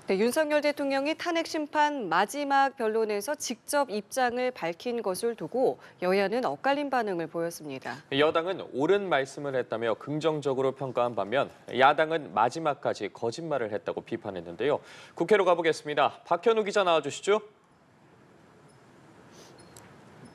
네, 윤석열 대통령이 탄핵 심판 마지막 변론에서 직접 입장을 밝힌 것을 두고 여야는 엇갈린 반응을 보였습니다. 여당은 옳은 말씀을 했다며 긍정적으로 평가한 반면 야당은 마지막까지 거짓말을 했다고 비판했는데요. 국회로 가보겠습니다. 박현우 기자 나와주시죠.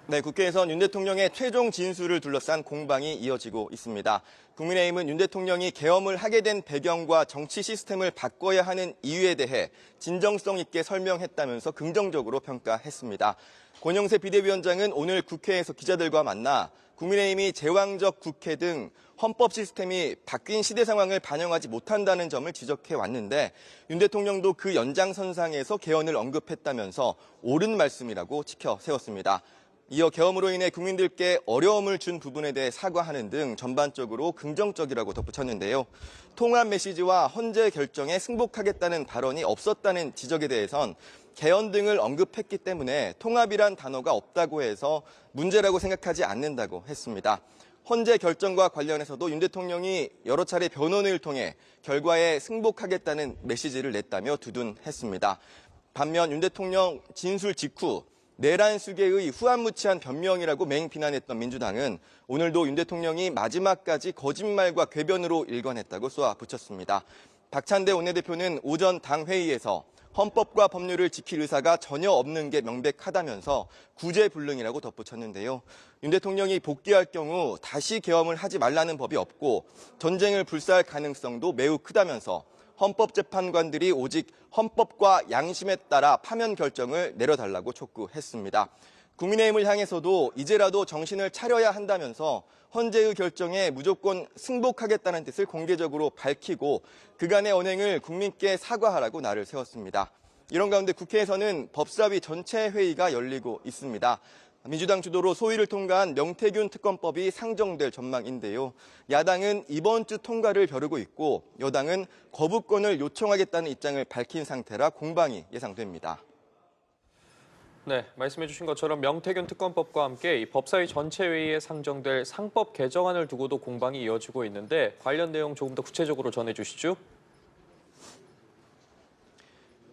네, 국회에선 윤 대통령의 최종 진술을 둘러싼 공방이 이어지고 있습니다. 국민의힘은 윤 대통령이 계엄을 하게 된 배경과 정치 시스템을 바꿔야 하는 이유에 대해 진정성 있게 설명했다면서 긍정적으로 평가했습니다. 권영세 비대위원장은 오늘 국회에서 기자들과 만나 국민의힘이 제왕적 국회 등 헌법 시스템이 바뀐 시대 상황을 반영하지 못한다는 점을 지적해 왔는데 윤 대통령도 그 연장선상에서 개헌을 언급했다면서 옳은 말씀이라고 지켜 세웠습니다. 이어 계엄으로 인해 국민들께 어려움을 준 부분에 대해 사과하는 등 전반적으로 긍정적이라고 덧붙였는데요. 통합 메시지와 헌재 결정에 승복하겠다는 발언이 없었다는 지적에 대해선 개헌 등을 언급했기 때문에 통합이란 단어가 없다고 해서 문제라고 생각하지 않는다고 했습니다. 헌재 결정과 관련해서도 윤 대통령이 여러 차례 변론을 통해 결과에 승복하겠다는 메시지를 냈다며 두둔했습니다. 반면 윤 대통령 진술 직후 내란 수계의 후안무치한 변명이라고 맹비난했던 민주당은 오늘도 윤 대통령이 마지막까지 거짓말과 궤변으로 일관했다고 쏘아붙였습니다. 박찬대 원내대표는 오전 당 회의에서 헌법과 법률을 지킬 의사가 전혀 없는 게 명백하다면서 구제불능이라고 덧붙였는데요. 윤 대통령이 복귀할 경우 다시 계엄을 하지 말라는 법이 없고 전쟁을 불사할 가능성도 매우 크다면서 헌법재판관들이 오직 헌법과 양심에 따라 파면 결정을 내려달라고 촉구했습니다. 국민의힘을 향해서도 이제라도 정신을 차려야 한다면서 헌재의 결정에 무조건 승복하겠다는 뜻을 공개적으로 밝히고 그간의 언행을 국민께 사과하라고 날을 세웠습니다. 이런 가운데 국회에서는 법사위 전체 회의가 열리고 있습니다. 민주당 주도로 소위를 통과한 명태균 특검법이 상정될 전망인데요. 야당은 이번 주 통과를 벼르고 있고 여당은 거부권을 요청하겠다는 입장을 밝힌 상태라 공방이 예상됩니다. 네, 말씀해 주신 것처럼 명태균 특검법과 함께 이 법사위 전체 회의에 상정될 상법 개정안을 두고도 공방이 이어지고 있는데 관련 내용 조금 더 구체적으로 전해 주시죠.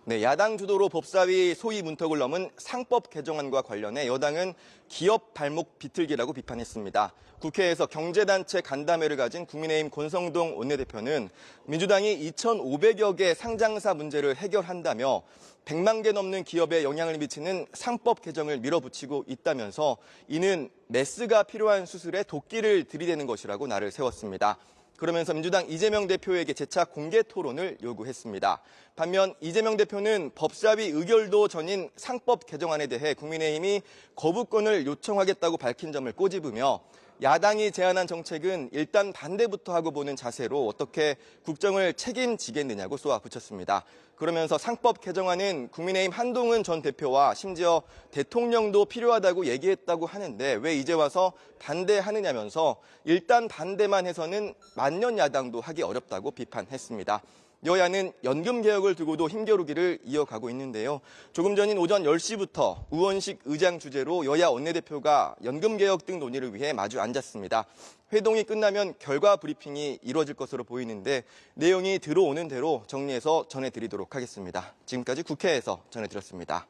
네, 야당 주도로 법사위 소위 문턱을 넘은 상법 개정안과 관련해 여당은 기업 발목 비틀기라고 비판했습니다. 국회에서 경제단체 간담회를 가진 국민의힘 권성동 원내대표는 민주당이 2,500여 개 상장사 문제를 해결한다며 100만 개 넘는 기업에 영향을 미치는 상법 개정을 밀어붙이고 있다면서 이는 메스가 필요한 수술에 도끼를 들이대는 것이라고 날을 세웠습니다. 그러면서 민주당 이재명 대표에게 재차 공개 토론을 요구했습니다. 반면 이재명 대표는 법사위 의결도 전인 상법 개정안에 대해 국민의힘이 거부권을 요청하겠다고 밝힌 점을 꼬집으며 야당이 제안한 정책은 일단 반대부터 하고 보는 자세로 어떻게 국정을 책임지겠느냐고 쏘아붙였습니다. 그러면서 상법 개정안은 국민의힘 한동훈 전 대표와 심지어 대통령도 필요하다고 얘기했다고 하는데 왜 이제 와서 반대하느냐면서 일단 반대만 해서는 만년 야당도 하기 어렵다고 비판했습니다. 여야는 연금 개혁을 두고도 힘겨루기를 이어가고 있는데요. 조금 전인 오전 10시부터 우원식 의장 주재로 여야 원내대표가 연금 개혁 등 논의를 위해 마주 앉았습니다. 회동이 끝나면 결과 브리핑이 이루어질 것으로 보이는데 내용이 들어오는 대로 정리해서 전해드리도록 하겠습니다. 지금까지 국회에서 전해드렸습니다.